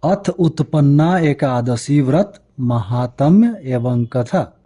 अथ उत्पन्ना एकादशी व्रत महात्म्य एवं कथा।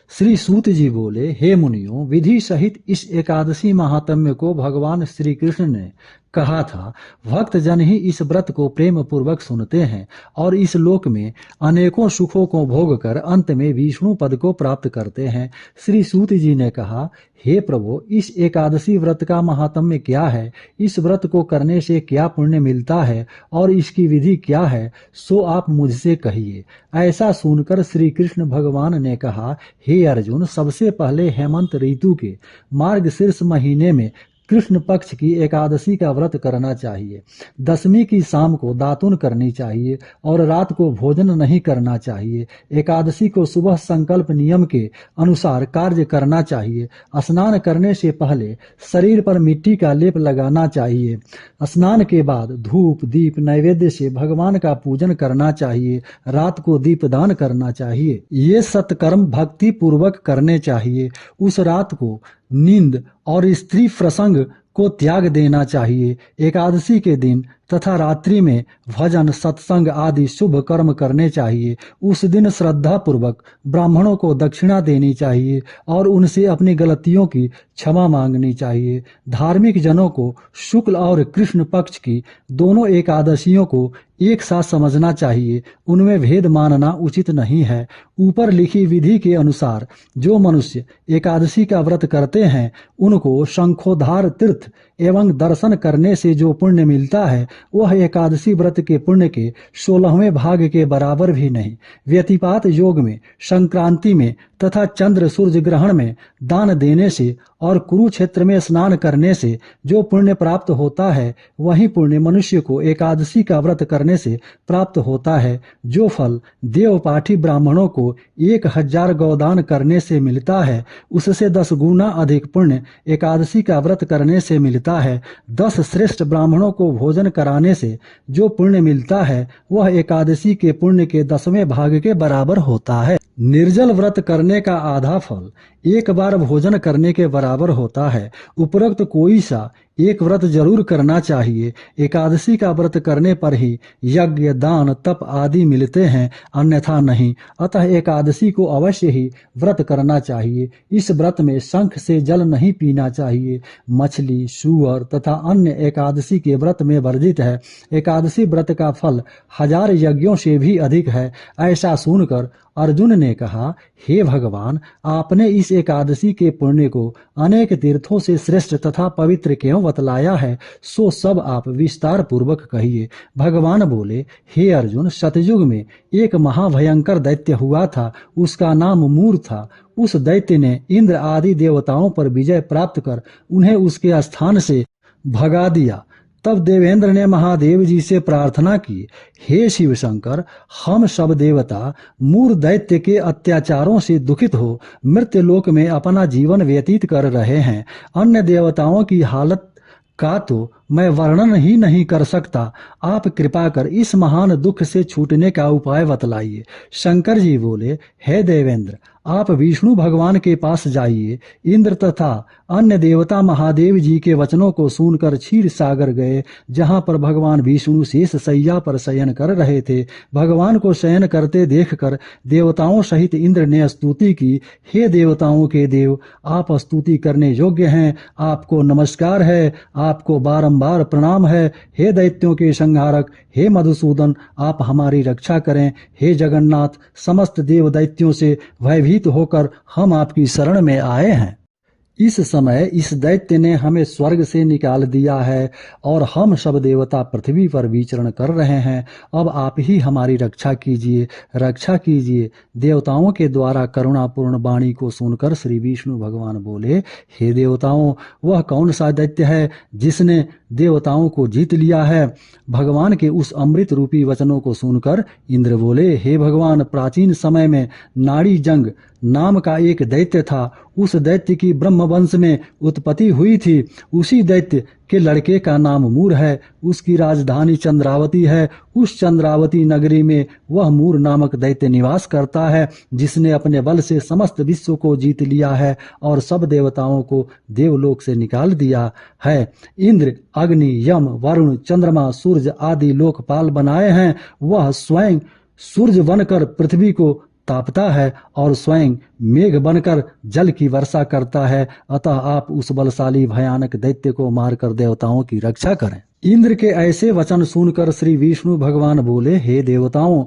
श्री सूत जी बोले, हे मुनियों, विधि सहित इस एकादशी महात्म्य को भगवान श्री कृष्ण ने कहा था। भक्त जन ही इस व्रत को प्रेम पूर्वक सुनते हैं और इस लोक में अनेकों सुखों को भोग कर अंत में विष्णु पद को प्राप्त करते हैं। श्री सूत जी ने कहा, हे प्रभु, इस एकादशी व्रत का महात्म्य क्या है? इस व्रत को करने से क्या पुण्य मिलता है और इसकी विधि क्या है, सो आप मुझसे कहिए। ऐसा सुनकर श्री कृष्ण भगवान ने कहा, हे अर्जुन, सबसे पहले हेमंत ऋतु के मार्गशीर्ष महीने में कृष्ण पक्ष की एकादशी का व्रत करना चाहिए। दशमी की शाम को दातुन करनी चाहिए और रात को भोजन नहीं करना चाहिए। एकादशी को सुबह संकल्प नियम के अनुसार कार्य करना चाहिए। स्नान करने से पहले शरीर पर मिट्टी का लेप लगाना चाहिए। स्नान के बाद धूप दीप नैवेद्य से भगवान का पूजन करना चाहिए। रात को दीपदान करना चाहिए। ये सत्कर्म भक्ति पूर्वक करने चाहिए। उस रात को नींद और स्त्री प्रसंग को त्याग देना चाहिए। एकादशी के दिन तथा रात्रि में भजन सत्संग आदि शुभ कर्म करने चाहिए। उस दिन श्रद्धा पूर्वक ब्राह्मणों को दक्षिणा देनी चाहिए और उनसे अपनी गलतियों की क्षमा मांगनी चाहिए। धार्मिक जनों को शुक्ल और कृष्ण पक्ष की दोनों एकादशियों को एक साथ समझना चाहिए। उनमें भेद मानना उचित नहीं है। ऊपर लिखी विधि के अनुसार जो मनुष्य एकादशी का व्रत करते हैं उनको शंखोधार तीर्थ एवं दर्शन करने से जो पुण्य मिलता है वह एकादशी व्रत के पुण्य के 16वें भाग के बराबर भी नहीं। व्यतिपात योग में, संक्रांति में तथा चंद्र सूर्य ग्रहण में दान देने से और कुरुक्षेत्र में स्नान करने से जो पुण्य प्राप्त होता है वही पुण्य मनुष्य को एकादशी का व्रत करने से प्राप्त होता है। जो फल देवपाठी ब्राह्मणों को 1000 गौदान करने से मिलता है उससे 10 गुना अधिक पुण्य एकादशी का व्रत करने से मिलता है। 10 श्रेष्ठ ब्राह्मणों को भोजन कराने से जो पुण्य मिलता है वह एकादशी के पुण्य के 10वें भाग के बराबर होता है। निर्जल व्रत करने का आधा फल एक बार भोजन करने के बराबर होता है। उपरोक्त कोई सा एक व्रत जरूर करना चाहिए। एकादशी का व्रत करने पर ही यज्ञ दान तप आदि मिलते हैं, अन्यथा नहीं। अतः एकादशी को अवश्य ही व्रत करना चाहिए। इस व्रत में शंख से जल नहीं पीना चाहिए। मछली सूअर तथा अन्य एकादशी के व्रत में वर्जित है। एकादशी व्रत का फल 1000 यज्ञों से भी अधिक है। ऐसा सुनकर अर्जुन ने कहा, हे भगवान, आपने इस एकादशी के पुण्य को अनेक तीर्थों से श्रेष्ठ तथा पवित्र क्यों बतलाया है, सो सब आप विस्तार पूर्वक कहिए। भगवान बोले, हे अर्जुन, सतयुग में एक महाभयंकर दैत्य हुआ था। उसका नाम मूर था। उस दैत्य ने इंद्र आदि देवताओं पर विजय प्राप्त कर उन्हें उसके स्थान से भगा दिया। तब देवेंद्र ने महादेव जी से प्रार्थना की, हे शिव शंकर, हम सब देवता मूर दैत्य के अत्याचारों से दुखित हो मृत्युलोक में अपना जीवन व्यतीत कर रहे हैं। अन्य देवताओं की हालत का तो मैं वर्णन ही नहीं कर सकता। आप कृपा कर इस महान दुख से छूटने का उपाय बतलाइए। शंकर जी बोले, हे देवेंद्र, आप विष्णु भगवान के पास जाइए। इंद्र तथा अन्य देवता महादेव जी के वचनों को सुनकर क्षीर सागर गए, जहां पर भगवान विष्णु शेष शैया पर शयन कर रहे थे। भगवान को शयन करते देखकर देवताओं सहित इंद्र ने स्तुति की, हे देवताओं के देव, आप स्तुति करने योग्य हैं। आपको नमस्कार है, आपको बारंबार प्रणाम है। हे दैत्यों के संहारक, हे मधुसूदन, आप हमारी रक्षा करें। हे जगन्नाथ, समस्त देव दैत्यों से भयभीत होकर हम आपकी शरण में आए हैं। इस समय इस दैत्य ने हमें स्वर्ग से निकाल दिया है और हम सब देवता पृथ्वी पर विचरण कर रहे हैं। अब आप ही हमारी रक्षा कीजिए, रक्षा कीजिए। देवताओं के द्वारा करुणापूर्ण वाणी को सुनकर श्री विष्णु भगवान बोले, हे देवताओं, वह कौन सा दैत्य है जिसने देवताओं को जीत लिया है? भगवान के उस अमृत रूपी वचनों को सुनकर इंद्र बोले, हे भगवान, प्राचीन समय में नाड़ी जंग नाम का एक दैत्य था। उस दैत्य की ब्रह्म वंश में उत्पत्ति हुई थी। उसी दैत्य के लड़के का नाम मूर है। उसकी राजधानी चंद्रावती है। उस चंद्रावती नगरी में वह मूर नामक दैत्य निवास करता है, जिसने अपने बल से समस्त विश्व को जीत लिया है और सब देवताओं को देवलोक से निकाल दिया है। इंद्र, अग्नि, यम, वरुण, चंद्रमा, सूर्य आदि लोकपाल बनाए हैं। वह स्वयं सूर्य बनकर पृथ्वी को तापता है और स्वयं मेघ बनकर जल की वर्षा करता है। अतः आप उस बलशाली भयानक दैत्य को मारकर देवताओं की रक्षा करें। इंद्र के ऐसे वचन सुनकर श्री विष्णु भगवान बोले, हे देवताओं,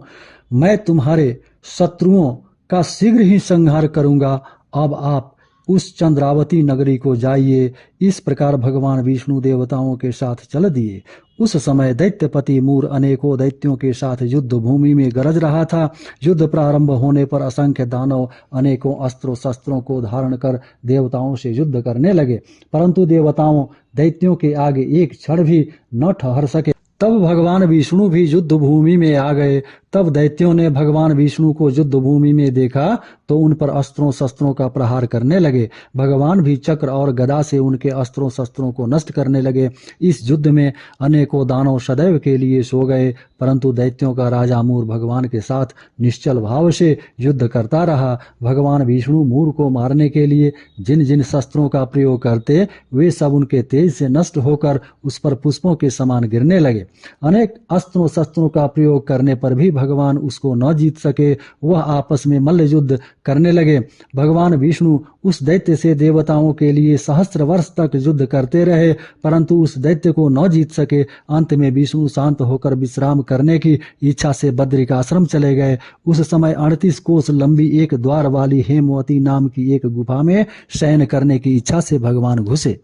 मैं तुम्हारे शत्रुओं का शीघ्र ही संहार करूंगा। अब आप उस चंद्रावती नगरी को जाइए। इस प्रकार भगवान विष्णु देवताओं के साथ चल दिए। उस समय दैत्यपति मूर अनेकों दैत्यों के साथ युद्ध भूमि में गरज रहा था। युद्ध प्रारंभ होने पर असंख्य दानव अनेकों अस्त्रों शस्त्रों को धारण कर देवताओं से युद्ध करने लगे, परंतु देवताओं दैत्यों के आगे एक क्षण भी न ठहर सके। तब भगवान विष्णु भी युद्ध भूमि में आ गए। तब दैत्यों ने भगवान विष्णु को युद्ध भूमि में देखा तो उन पर अस्त्रों शस्त्रों का प्रहार करने लगे। भगवान भी चक्र और गदा से उनके अस्त्रों शस्त्रों को नष्ट करने लगे। इस युद्ध में अनेकों दानव सदैव के लिए सो गए, परंतु दैत्यों का राजा मूर भगवान के साथ निश्चल भाव से युद्ध करता रहा। भगवान विष्णु मूर को मारने के लिए जिन जिन शस्त्रों का प्रयोग करते, वे सब उनके तेज से नष्ट होकर उस पर पुष्पों के समान गिरने लगे। अनेक अस्त्रों शस्त्रों का प्रयोग करने पर भी भगवान उसको न जीत सके। वह आपस में मल्ल युद्ध करने लगे। भगवान विष्णु उस दैत्य से देवताओं के लिए सहस्त्र वर्ष तक युद्ध करते रहे, परंतु उस दैत्य को न जीत सके। अंत में विष्णु शांत होकर विश्राम करने की इच्छा से बद्रिकाश्रम चले गए। उस समय 38 कोस लंबी एक द्वार वाली हेमवती नाम की एक गुफा में शयन करने की इच्छा से भगवान घुसे।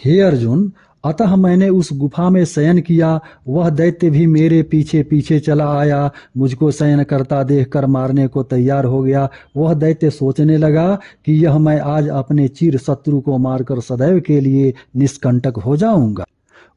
हे अर्जुन, अतः मैंने उस गुफा में शयन किया। वह दैत्य भी मेरे पीछे पीछे चला आया। मुझको शयन करता देखकर मारने को तैयार हो गया। वह दैत्य सोचने लगा कि यह मैं आज अपने चिर शत्रु को मारकर सदैव के लिए निष्कंटक हो जाऊंगा।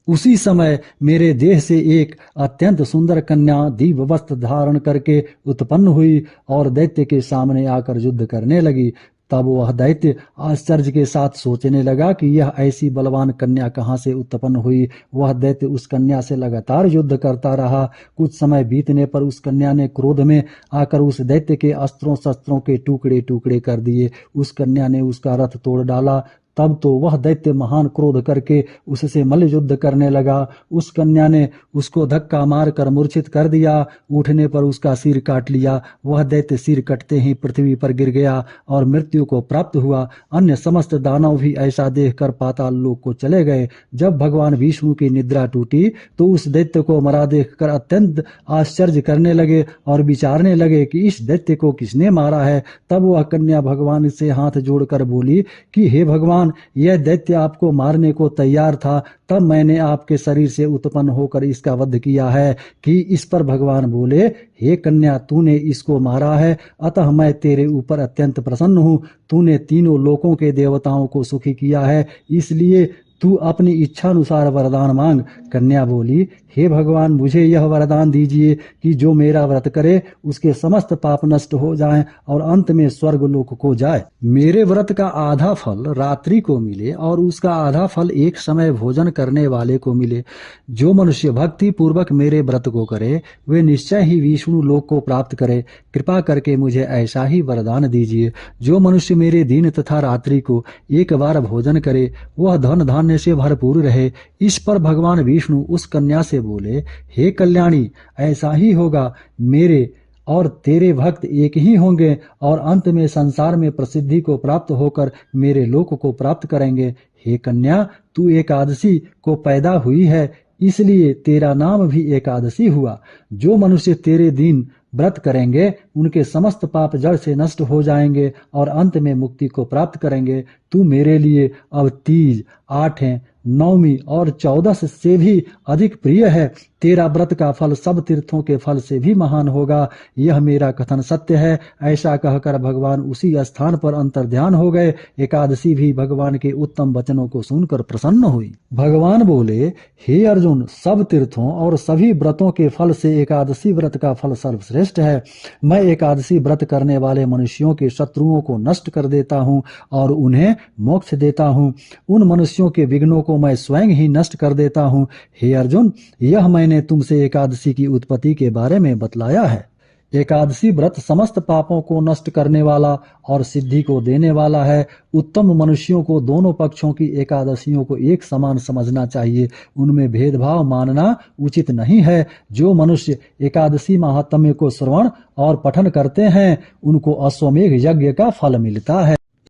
उसी समय मेरे देह से एक अत्यंत सुंदर कन्या दिव्य वस्त्र धारण करके उत्पन्न हुई और दैत्य के सामने आकर युद्ध करने लगी। तब वह दैत्य आश्चर्य के साथ सोचने लगा कि यह ऐसी बलवान कन्या कहाँ से उत्पन्न हुई। वह दैत्य उस कन्या से लगातार युद्ध करता रहा। कुछ समय बीतने पर उस कन्या ने क्रोध में आकर उस दैत्य के अस्त्रों शस्त्रों के टुकड़े टुकड़े कर दिए। उस कन्या ने उसका रथ तोड़ डाला। तब तो वह दैत्य महान क्रोध करके उससे मल्ल युद्ध करने लगा। उस कन्या ने उसको धक्का मारकर मूर्छित कर दिया। उठने पर उसका सिर काट लिया। वह दैत्य सिर कटते ही पृथ्वी पर गिर गया और मृत्यु को प्राप्त हुआ। अन्य समस्त दानव भी ऐसा देखकर पाताल लोक को चले गए। जब भगवान विष्णु की निद्रा टूटी तो उस दैत्य को मरा देखकर अत्यंत आश्चर्य करने लगे और विचारने लगे कि इस दैत्य को किसने मारा है। तब वह कन्या भगवान से हाथ जोड़कर बोली कि हे भगवान, यह दैत्य आपको मारने को तैयार था, तब मैंने आपके शरीर से उत्पन्न होकर इसका वध किया है। कि इस पर भगवान बोले, हे कन्या, तूने इसको मारा है, अतः मैं तेरे ऊपर अत्यंत प्रसन्न हूँ। तूने तीनों लोकों के देवताओं को सुखी किया है, इसलिए तू अपनी इच्छा अनुसार वरदान मांग। कन्या बोली, हे भगवान, मुझे यह वरदान दीजिए कि जो मेरा व्रत करे उसके समस्त पाप नष्ट हो जाएं और अंत में स्वर्ग लोक को जाए। मेरे व्रत का आधा फल रात्रि को मिले और उसका आधा फल एक समय भोजन करने वाले को मिले। जो मनुष्य भक्ति पूर्वक मेरे व्रत को करे वे निश्चय ही विष्णु लोक को प्राप्त करे। कृपा करके मुझे ऐसा ही वरदान दीजिए। जो मनुष्य मेरे दिन तथा रात्रि को एक बार भोजन करे वह धन धान्य से भरपूर रहे। इस पर भगवान विष्णु उस कन्या से बोले, हे कल्याणी, ऐसा ही होगा। मेरे और तेरे भक्त एक ही होंगे और अंत में संसार में प्रसिद्धि को प्राप्त होकर मेरे लोक को प्राप्त करेंगे। हे कन्या, तू एकादशी को पैदा हुई है, इसलिए तेरा नाम भी एकादशी हुआ। जो मनुष्य तेरे दिन व्रत करेंगे उनके समस्त पाप जड़ से नष्ट हो जाएंगे और अंत में मुक्ति को प्राप्त करेंगे। तू मेरे लिए अब तीज, आठें, नौमी और 14 से भी अधिक प्रिय है। तेरा व्रत का फल सब तीर्थों के फल से भी महान होगा। यह मेरा कथन सत्य है। ऐसा कहकर भगवान उसी स्थान पर अंतर्ध्यान हो गए। एकादशी भी भगवान के उत्तम वचनों को सुनकर प्रसन्न हुई। भगवान बोले, हे अर्जुन, सब तीर्थों और सभी व्रतों के फल से एकादशी व्रत का फल सर्वश्रेष्ठ है। मैं एकादशी व्रत करने वाले मनुष्यों के शत्रुओं को नष्ट कर देता हूँ और उन्हें मोक्ष देता हूँ। उन मनुष्यों के विघ्नों को मैं स्वयं ही नष्ट कर देता हूँ। हे अर्जुन, यह मैंने तुमसे एकादशी की उत्पत्ति के बारे में बतलाया है। एकादशी व्रत समस्त पापों को नष्ट करने वाला और सिद्धि को देने वाला है। उत्तम मनुष्यों को दोनों पक्षों की एकादशियों को एक समान समझना चाहिए। उनमें भेदभाव मानना उचित नहीं है। जो मनुष्य एकादशी महात्म्य को श्रवण और पठन करते हैं, उनको अश्वमेघ यज्ञ का फल मिलता है।